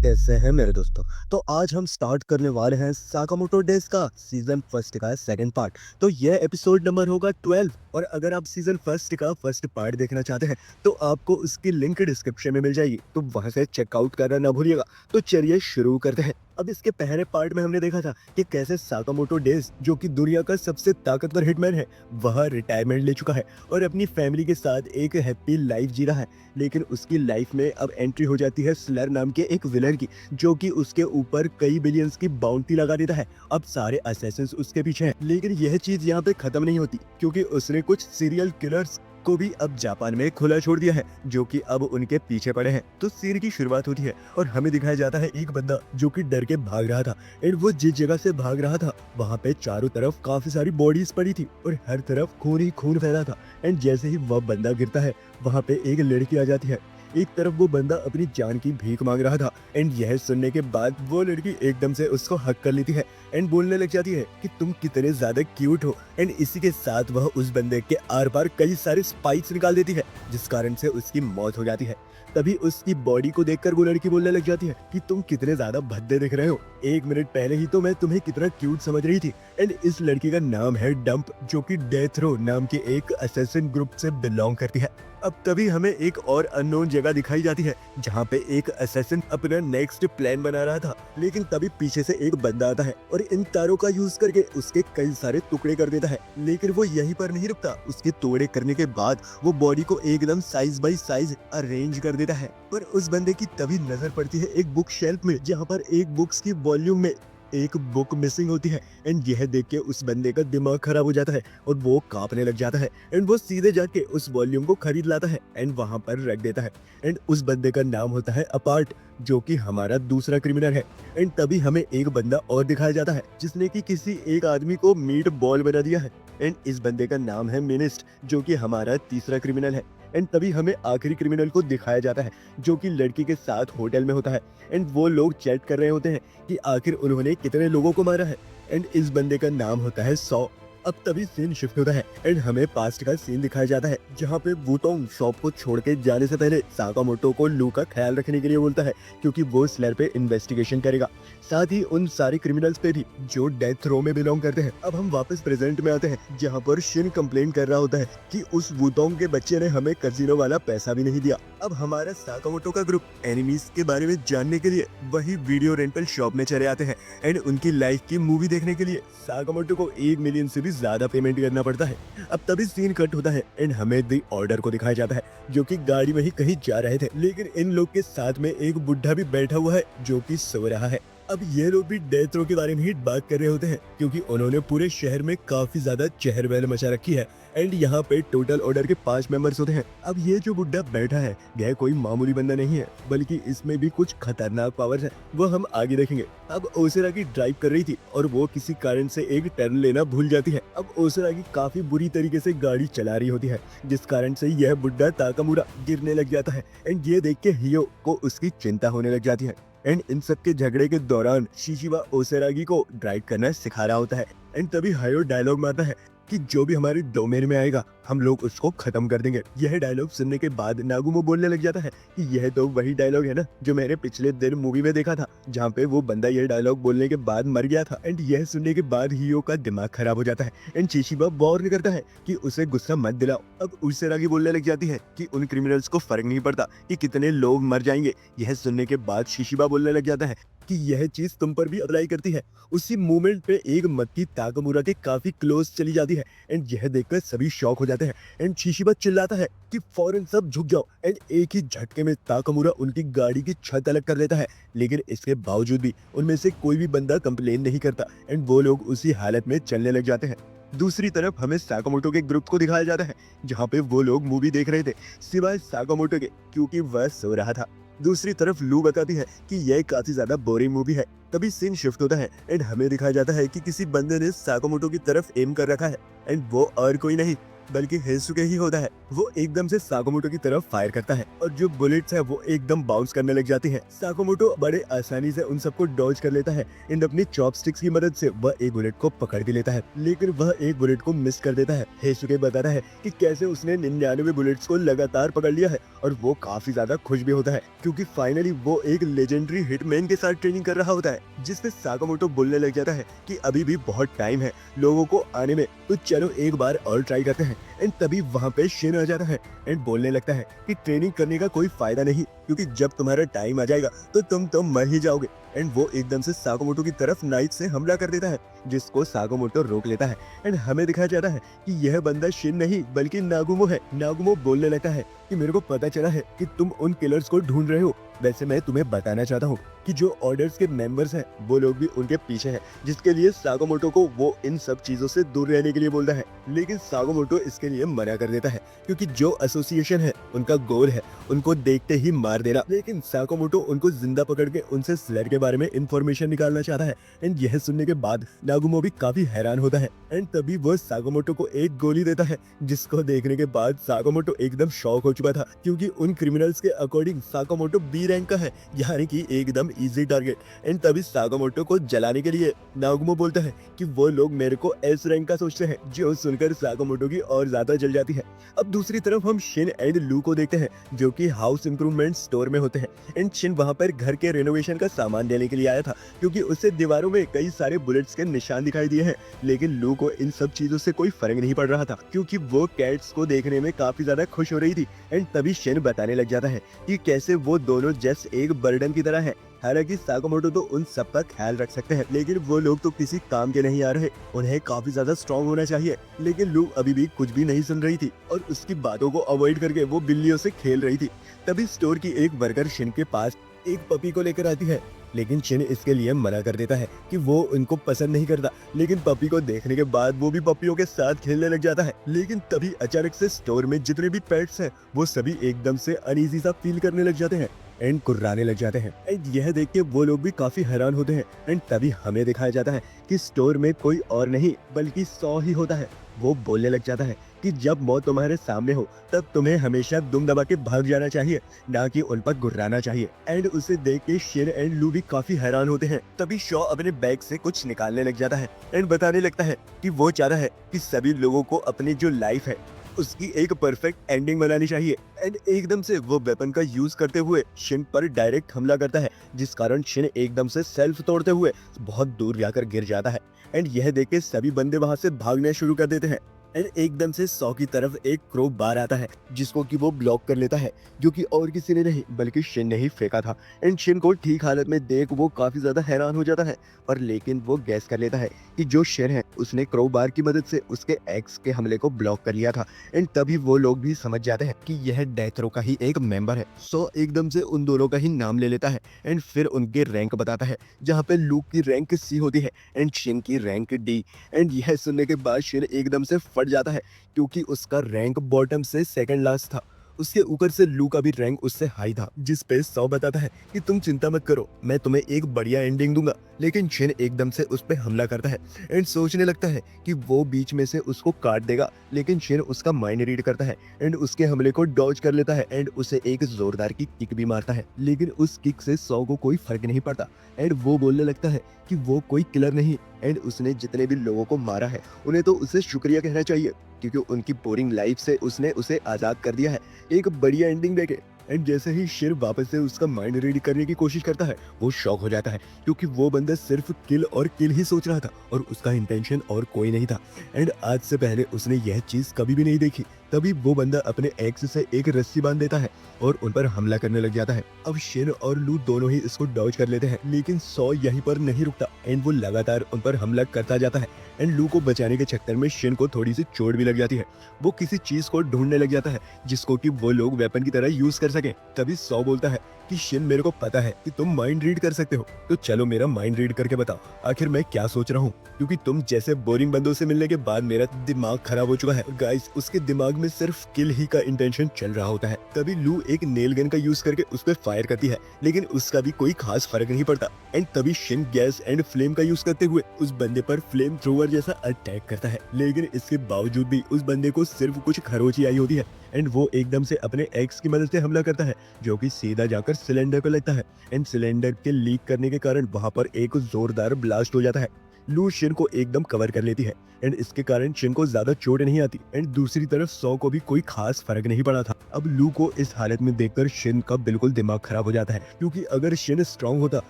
कैसे हैं मेरे दोस्तों। तो आज हम स्टार्ट करने वाले हैं साकामोटो डेज का सीजन फर्स्ट का सेकंड पार्ट। तो यह एपिसोड नंबर होगा 12। और अगर आप सीजन फर्स्ट का फर्स्ट पार्ट देखना चाहते हैं तो आपको उसकी लिंक डिस्क्रिप्शन में मिल जाएगी, तो वहां से चेकआउट करना ना भूलिएगा। तो चलिए शुरू करते हैं। अब इसके पहले पार्ट में हमने देखा था कि कैसे साकामोटो डेज, जो कि दुनिया का सबसे ताकतवर हिटमैन है, वह रिटायरमेंट ले चुका है और अपनी फैमिली के साथ एक हैप्पी लाइफ जी रहा है। लेकिन उसकी लाइफ में अब एंट्री हो जाती है स्लर नाम के एक विलन की, जो कि उसके ऊपर कई बिलियंस की बाउंटी लगा देता है। अब सारे असैसिन्स उसके पीछे हैं, लेकिन यह चीज यहाँ पे खत्म नहीं होती, क्योंकि उसने कुछ सीरियल किलर्स को भी अब जापान में खुला छोड़ दिया है, जो कि अब उनके पीछे पड़े हैं। तो सीन की शुरुआत होती है और हमें दिखाया जाता है एक बंदा जो कि डर के भाग रहा था। एंड वो जिस जगह से भाग रहा था वहां पे चारों तरफ काफी सारी बॉडीज पड़ी थी और हर तरफ खून ही खून फैला था। एंड जैसे ही वह बंदा गिरता है वहां पे एक लड़की आ जाती है। एक तरफ वो बंदा अपनी जान की भीख मांग रहा था, एंड यह सुनने के बाद वो लड़की एकदम से उसको हक कर लेती है एंड बोलने लग जाती है कि तुम कितने ज्यादा क्यूट हो। एंड इसी के साथ वह उस बंदे के आर पार कई सारे स्पाइक्स निकाल देती है, जिस कारण से उसकी मौत हो जाती है। तभी उसकी बॉडी को देखकर वो लड़की बोलने लग जाती है कि तुम कितने ज्यादा भद्दे दिख रहे हो, 1 मिनट पहले ही तो मैं तुम्हें कितना क्यूट समझ रही थी। एंड इस लड़की का नाम है डंप, जो कि डेथ रो नाम के एक असैसिन ग्रुप से बिलोंग करती है। अब तभी हमें एक और अननोन जगह दिखाई जाती है, जहाँ पे एक असैसिन अपना नेक्स्ट प्लान बना रहा था। लेकिन तभी पीछे से एक बंदा आता है और इन तारों का यूज करके उसके कई सारे टुकड़े कर देता है। लेकिन वो यहीं पर नहीं रुकता, उसके टुकड़े करने के बाद वो बॉडी को एकदम साइज बाई साइज अरेंज कर देता है। पर उस बंदे की तभी नजर पड़ती है एक बुक शेल्फ में, जहाँ पर एक बुक्स की वॉल्यूम में एक बुक मिसिंग होती है। एंड यह देख के उस बंदे का दिमाग खराब हो जाता है और वो कांपने लग जाता है। एंड वो सीधे जाके उस वॉल्यूम को खरीद लाता है एंड वहां पर रख देता है। एंड उस बंदे का नाम होता है अपार्ट, जो कि हमारा दूसरा क्रिमिनल है। एंड तभी हमें एक बंदा और दिखाया जाता है जिसने कि किसी एक आदमी को मीट बॉल बना दिया है। एंड इस बंदे का नाम है मिनिस्ट, जो कि हमारा तीसरा क्रिमिनल है। एंड तभी हमें आखिरी क्रिमिनल को दिखाया जाता है, जो कि लड़की के साथ होटल में होता है। एंड वो लोग चैट कर रहे होते हैं कि आखिर उन्होंने कितने लोगों को मारा है। एंड इस बंदे का नाम होता है सौ। अब तभी सीन शिफ्ट होता है एंड हमें पास्ट का सीन दिखाया जाता है, जहाँ पे वुटोंग शॉप को छोड़ के जाने से पहले साकामोटो को लू का ख्याल रखने के लिए बोलता है, क्योंकि वो स्लर पे इन्वेस्टिगेशन करेगा, साथ ही उन सारे क्रिमिनल्स पे भी जो डेथ रो में बिलोंग करते हैं। अब हम वापस प्रेजेंट में आते हैं, जहाँ पर शिन कंप्लेन कर रहा होता है कि उस वुटोंग के बच्चे ने हमें कैसीनो वाला पैसा भी नहीं दिया। अब हमारा साकामोटो का ग्रुप एनिमीज के बारे में जानने के लिए वही वीडियो रेंटल शॉप में चले आते हैं। एंड उनकी लाइफ की मूवी देखने के लिए साकामोटो को 1 मिलियन से भी ज्यादा पेमेंट करना पड़ता है। अब तभी सीन कट होता है एंड हमें दी ऑर्डर को दिखाया जाता है, जो कि गाड़ी में ही कहीं जा रहे थे। लेकिन इन लोग के साथ में एक बुढ़ा भी बैठा हुआ है, जो कि सो रहा है। अब ये लोग भी डेथ रो के बारे में ही बात कर रहे होते हैं, क्योंकि उन्होंने पूरे शहर में काफी ज्यादा चहल-पहल मचा रखी है। एंड यहाँ पे टोटल ऑर्डर के 5 मेंबर्स होते हैं। अब ये जो बुड्ढा बैठा है, यह कोई मामूली बंदा नहीं है, बल्कि इसमें भी कुछ खतरनाक पावर्स हैं, वो हम आगे देखेंगे। अब ओसेरा की ड्राइव कर रही थी और वो किसी कारण से एक टर्न लेना भूल जाती है। अब ओसेरा की काफी बुरी तरीके से गाड़ी चला रही होती है, जिस कारण से यह बुड्ढा ताकामुरा गिरने लग जाता है। एंड ये देख के हियो को उसकी चिंता होने लग जाती है। एंड इन सब के झगड़े के दौरान शिशिबा ओसेरागी को ड्राइव करना सिखा रहा होता है। एंड तभी हायो डायलॉग मारता है कि जो भी हमारे डोमेन में आएगा हम लोग उसको खत्म कर देंगे। यह डायलॉग सुनने के बाद नागुमो बोलने लग जाता है कि यह तो वही डायलॉग है ना जो मैंने पिछले दिन मूवी में देखा था, जहाँ पे वो बंदा यह डायलॉग बोलने के बाद मर गया था। एंड यह सुनने के बाद हियो का दिमाग खराब हो जाता है एंड शिशिबा वार्न करता है कि उसे गुस्सा मत दिलाओ। अब उसेरागी बोलने लग जाती है कि उन क्रिमिनल्स को फर्क नहीं पड़ता कि कितने लोग मर जाएंगे। यह सुनने के बाद शिशिबा बोलने लग जाता है कि यह चीज तुम पर भी अप्लाई करती है। उसी मोमेंट पे एक मक्की ताकामुरा के काफी क्लोज चली जाती है एंड यह देखकर सभी शॉक हो जाते हैं। एंड शिशिबा चिल्लाता है कि फौरन सब झुक जाओ। एंड एक ही झटके में ताकामुरा उनकी गाड़ी की छत अलग कर देता है, लेकिन इसके बावजूद भी उनमें से कोई भी बंदा कंप्लेन नहीं करता एंड वो लोग उसी हालत में चलने लग जाते हैं। दूसरी तरफ हमें साकामोटो के ग्रुप को दिखाया जाता है, जहाँ पे वो लोग मूवी देख रहे थे सिवाय साकामोटो के, क्योंकि वह सो रहा था। दूसरी तरफ लू बताती है कि यह काफी ज्यादा बोरिंग मूवी है। तभी सीन शिफ्ट होता है एंड हमें दिखाया जाता है कि किसी बंदे ने साकामोटो की तरफ एम कर रखा है। एंड वो और कोई नहीं बल्कि हेजुके ही होता है। वो एकदम से साकामोटो की तरफ फायर करता है और जो बुलेट्स है वो एकदम बाउंस करने लग जाती है। साकामोटो बड़े आसानी से उन सबको डॉज कर लेता है एंड अपनी चॉपस्टिक्स की मदद से वह एक बुलेट को पकड़ भी लेता है, लेकिन वह एक बुलेट को मिस कर देता है। हेजुके बताता है कि कैसे उसने 99 बुलेट्स को लगातार पकड़ लिया है और वो काफी ज्यादा खुश भी होता है क्योंकि फाइनली वो एक लेजेंडरी हिटमैन के साथ ट्रेनिंग कर रहा होता है। जिसपे साकामोटो बोलने लग जाता है कि अभी भी बहुत टाइम है लोगों को आने में, तो चलो एक बार और ट्राई करते हैं। एंड तभी वहाँ पे शिन आ जाता है एंड बोलने लगता है कि ट्रेनिंग करने का कोई फायदा नहीं क्योंकि जब तुम्हारा टाइम आ जाएगा तो तुम तो मर ही जाओगे। एंड वो एकदम से साकामोटो की तरफ नाइफ से हमला कर देता है जिसको साकामोटो रोक लेता है। एंड हमें दिखाया जाता है कि यह बंदा शिन नहीं बल्कि नागुमो है। नागुमो बोलने लगता है कि मेरे को पता चला है कि तुम उन किलर्स को ढूंढ रहे हो, वैसे मैं तुम्हें बताना चाहता हूँ कि जो ऑर्डर्स के मेंबर्स हैं वो लोग भी उनके पीछे हैं, जिसके लिए साकामोटो को वो इन सब चीजों से दूर रहने के लिए बोलता है। लेकिन साकामोटो इसके लिए मना कर देता है क्योंकि जो एसोसिएशन है उनका गोल है उनको देखते ही मार देना। लेकिन साकामोटो उनको जिंदा पकड़ के उनसे स्लेयर के बारे में इंफॉर्मेशन निकालना चाहता है। एंड यह सुनने के बाद नागुमो भी काफी हैरान होता है एंड तभी वो साकामोटो को एक गोली देता है जिसको देखने के बाद साकामोटो एकदम शॉक हो चुका था क्योंकि उन क्रिमिनल्स के अकॉर्डिंग साकामोटो बी रैंक का है, यानी कि एकदम इजी टारगेट। एंड तभी साकामोटो को जलाने के लिए नागुमो बोलता है कि वो लोग मेरे को एस रैंक का सोचते हैं, जो सुनकर साकामोटो की और ज्यादा जल जाती है। अब दूसरी तरफ हम शिन एंड लू को देखते हैं जो कि हाउस इंप्रूवमेंट स्टोर में होते हैं। एंड शिन वहां पर घर के रेनोवेशन का सामान लेने के लिए आया था क्योंकि उससे दीवारों में कई सारे बुलेट्स के निशान दिखाई दिए हैं। लेकिन लू को इन सब चीजों से कोई फर्क नहीं पड़ रहा था क्योंकि वो कैट्स को देखने में काफी ज्यादा खुश हो रही थी। एंड तभी शिन बताने लग जाता है कि कैसे वो दोनों जस्ट एक बर्डन की तरह है। हालांकि साकामोटो तो उन सब का ख्याल रख सकते हैं लेकिन वो लोग तो किसी काम के नहीं आ रहे, उन्हें काफी ज्यादा स्ट्रांग होना चाहिए। लेकिन लू अभी भी कुछ भी नहीं सुन रही थी और उसकी बातों को अवॉइड करके वो बिल्लियों से खेल रही थी। तभी स्टोर की एक वर्कर शिन के पास एक पपी को लेकर आती है, लेकिन शिन इसके लिए मना कर देता है कि वो उनको पसंद नहीं करता। लेकिन पपी को देखने के बाद वो भी पपियों के साथ खेलने लग जाता है। लेकिन तभी अचानक से स्टोर में जितने भी पेट्स हैं वो सभी एकदम से अनईजी सा फील करने लग जाते हैं एंड कुर्राने लग जाते हैं। एंड यह देख के वो लोग भी काफी हैरान होते हैं। एंड तभी हमें दिखाया जाता है कि स्टोर में कोई और नहीं बल्कि सॉ ही होता है। वो बोलने लग जाता है कि जब मौत तुम्हारे सामने हो तब तुम्हें हमेशा दुम दबा के भाग जाना चाहिए, ना कि उन पर गुर्राना चाहिए। एंड उसे देख के शिन एंड लू भी काफी हैरान होते हैं। तभी शॉ अपने बैग से कुछ निकालने लग जाता है एंड बताने लगता है कि वो चाहता है कि सभी लोगों को अपनी जो लाइफ है उसकी एक परफेक्ट एंडिंग बनानी चाहिए। एंड एकदम से वो वेपन का यूज करते हुए शिन पर डायरेक्ट हमला करता है जिस कारण शिन एकदम से सेल्फ तोड़ते हुए बहुत दूर जाकर गिर जाता है। एंड यह देख के सभी बंदे वहां से भागने शुरू कर देते हैं। एंड एकदम से सॉ की तरफ एक क्रो बार आता है जिसको कि वो ब्लॉक कर लेता है, जो कि और किसी ने नहीं बल्कि शिन ने ही फेंका था। एंड शिन को ठीक हालत में देख वो काफी ज्यादा हैरान हो जाता है, पर लेकिन वो गैस कर लेता है कि जो शिन है उसने क्रो बार की मदद से उसके एक्स के हमले को ब्लॉक कर लिया था। एंड तभी वो लोग भी समझ जाते हैं कि यह डेथ रो का ही एक मेंबर है। सो एकदम से उन दोनों का ही नाम ले लेता है एंड फिर उनके रैंक बताता है, जहाँ पे लूक की रैंक सी होती है एंड शिन की रैंक डी। एंड यह सुनने के बाद शिन एकदम से फट जाता है क्योंकि उसका रैंक बॉटम से सेकंड लास्ट था। उसके ऊपर से लू का भी रैंक उससे हाई था, जिस पे सौ बताता है कि तुम चिंता मत करो, मैं तुम्हें एक बढ़िया एंडिंग दूंगा। लेकिन शिन एकदम से उस पे हमला करता है एंड सोचने लगता है कि वो बीच में से उसको काट देगा, लेकिन शिन उसका माइंड रीड करता है एंड उसके हमले को डॉज कर लेता है एंड उसे एक जोरदार की किक भी मारता है। लेकिन उस किक से सौ को कोई फर्क नहीं पड़ता एंड वो बोलने लगता है कि वो कोई किलर नहीं एंड उसने जितने भी लोगों को मारा है उन्हें तो उसे शुक्रिया कहना चाहिए क्योंकि उनकी बोरिंग लाइफ से उसने उसे आजाद कर दिया है एक बढ़िया एंडिंग देके। एंड जैसे ही शिन वापस से उसका माइंड रीड करने की कोशिश करता है वो शॉक हो जाता है क्योंकि वो बंदा सिर्फ किल और किल ही सोच रहा था और उसका इंटेंशन और कोई नहीं था। एंड आज से पहले उसने यह चीज कभी भी नहीं देखी। तभी वो बंदा अपने एक्स से एक रस्सी बांध देता है और उन पर हमला करने लग जाता है। अब शिन और लू दोनों ही इसको डॉज कर लेते हैं, लेकिन सौ यहीं पर नहीं रुकता एंड वो लगातार उन पर हमला करता जाता है। एंड लू को बचाने के चक्कर में शिन को थोड़ी सी चोट भी लग जाती है। वो किसी चीज को ढूंढने लग जाता है जिसको कि वो लोग वेपन की तरह यूज कर सके। सके। तभी सौ बोलता है कि शिन मेरे को पता है कि तुम माइंड रीड कर सकते हो, तो चलो मेरा माइंड रीड करके बताओ आखिर मैं क्या सोच रहा हूँ, क्योंकि तुम जैसे बोरिंग बंदों से मिलने के बाद मेरा दिमाग खराब हो चुका है। गाइस उसके दिमाग में सिर्फ किल ही का इंटेंशन चल रहा होता है। तभी लू एक नेल गन का यूज करके उस पर फायर करती है, लेकिन उसका भी कोई खास फर्क नहीं पड़ता। एंड तभी शिन गैस एंड फ्लेम का यूज करते हुए उस बंदे पर फ्लेम थ्रोवर जैसा अटैक करता है, लेकिन इसके बावजूद भी उस बंदे को सिर्फ कुछ खरोची आई होती है एंड वो एकदम से अपने एक्स की मदद से हमला करता है, जो कि सीधा जाकर सिलेंडर पर लगता है। एंड सिलेंडर के लीक करने के कारण वहां पर एक जोरदार ब्लास्ट हो जाता है। लू शिन को एकदम कवर कर लेती है एंड इसके कारण शिन को ज्यादा चोट नहीं आती एंड दूसरी तरफ सौ को भी कोई खास फर्क नहीं पड़ा था। अब लू को इस हालत में देखकर शिन का बिल्कुल दिमाग खराब हो जाता है, क्योंकि अगर शिन स्ट्रांग होता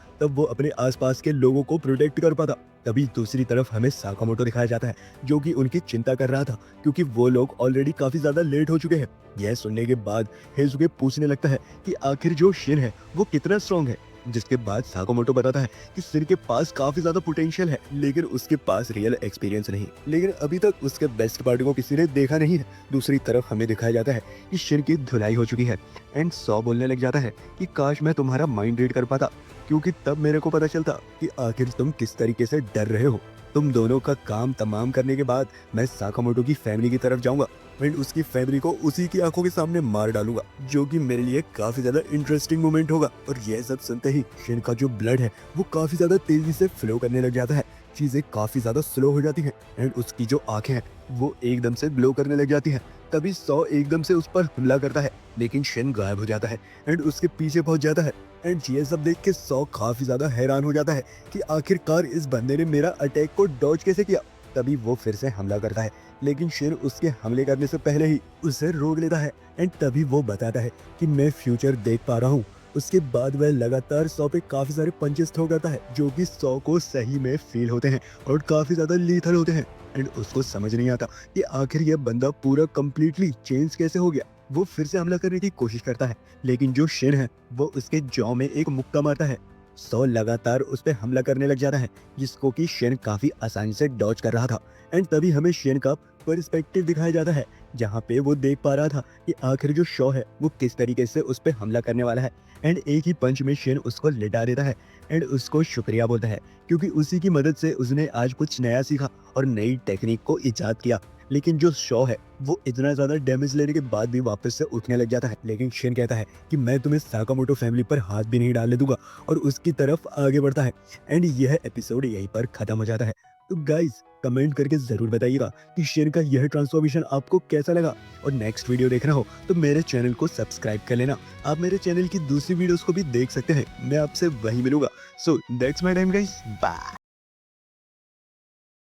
तब वो अपने आसपास के लोगों को प्रोटेक्ट कर पाता। तभी दूसरी तरफ हमें साकामोटो दिखाया जाता है, जो कि उनकी चिंता कर रहा था, क्योंकि वो लोग ऑलरेडी काफी ज्यादा लेट हो चुके हैं। यह सुनने के बाद हेजुके पूछने लगता है कि आखिर जो शिन है वो कितना स्ट्रांग है, जिसके बाद साकामोटो बताता है कि शिन के पास काफी ज्यादा पोटेंशियल है, लेकिन उसके पास रियल एक्सपीरियंस नहीं, लेकिन अभी तक उसके बेस्ट पार्ट को किसी ने देखा नहीं है। दूसरी तरफ हमें दिखाया जाता है कि शिन की धुलाई हो चुकी है एंड सौ बोलने लग जाता है कि काश मैं तुम्हारा माइंड रीड कर पाता, क्योंकि तब मेरे को पता चलता कि आखिर तुम किस तरीके से डर रहे हो। तुम दोनों का काम तमाम करने के बाद मैं साकामोटो की फैमिली की तरफ जाऊंगा एंड उसकी फैमिली को उसी की आंखों के सामने मार डालूंगा, जो कि मेरे लिए काफी ज्यादा इंटरेस्टिंग मोमेंट होगा। और यह सब सुनते ही शिन का जो ब्लड है वो काफी ज्यादा तेजी से फ्लो करने लग जाता है, चीजें काफी ज्यादा स्लो हो जाती हैं एंड उसकी जो आंखें हैं वो एकदम से ग्लो करने लग जाती हैं। तभी सौ एकदम से उस पर हमला करता है, लेकिन शिन गायब हो जाता है एंड उसके पीछे पहुंच जाता है। एंड ये सब देख के सौ काफी ज्यादा हैरान हो जाता है कि आखिरकार इस बंदे ने मेरा अटैक को डॉज कैसे किया। तभी वो फिर से हमला करता है, लेकिन शिन उसके हमले करने से पहले ही उसे रोक लेता है एंड तभी वो बताता है कि मैं फ्यूचर देख पा रहा हूँ। उसके बाद वह लगातार सौ पे काफी सारे पंचेस थ्रो करता है, जो कि सौ को सही में फील होते हैं और काफी ज्यादा लीथल होते हैं एंड उसको समझ नहीं आता कि आखिर यह बंदा पूरा कंप्लीटली चेंज कैसे हो गया। वो फिर से हमला करने की कोशिश करता है, लेकिन जो शिन है वो उसके जॉ में एक मुक्का मारता है। सौ लगातार उस पर हमला करने लग जाता है, जिसको कि शिन काफी आसानी से डॉज कर रहा था। एंड तभी हमें शिन का पर्सपेक्टिव दिखाया जाता है, जहाँ पे वो देख पा रहा था कि आखिर जो शॉ है वो किस तरीके से उस पर हमला करने वाला है। एंड एक ही पंच में शिन उसको लिटा देता है एंड उसको शुक्रिया बोलता है, क्योंकि उसी की मदद से उसने आज कुछ नया सीखा और नई टेक्निक को इजाद किया। लेकिन जो शॉ है वो इतना ज्यादा डैमेज लेने के बाद भी वापस से उठने लग जाता है, लेकिन शिन कहता है कि मैं तुम्हें साकामोटो फैमिली पर हाथ भी नहीं डालने दूंगा और उसकी तरफ आगे बढ़ता है। एंड यह एपिसोड यहीं पर खत्म हो जाता है। तो गाइस कमेंट करके जरूर बताइएगा कि शिन का यह ट्रांसफॉर्मेशन आपको कैसा लगा, और नेक्स्ट वीडियो देखना हो तो मेरे चैनल को सब्सक्राइब कर लेना। आप मेरे चैनल की दूसरी वीडियोस को भी देख सकते हैं, मैं आपसे वहीं मिलूंगा। So that's my time guys, bye.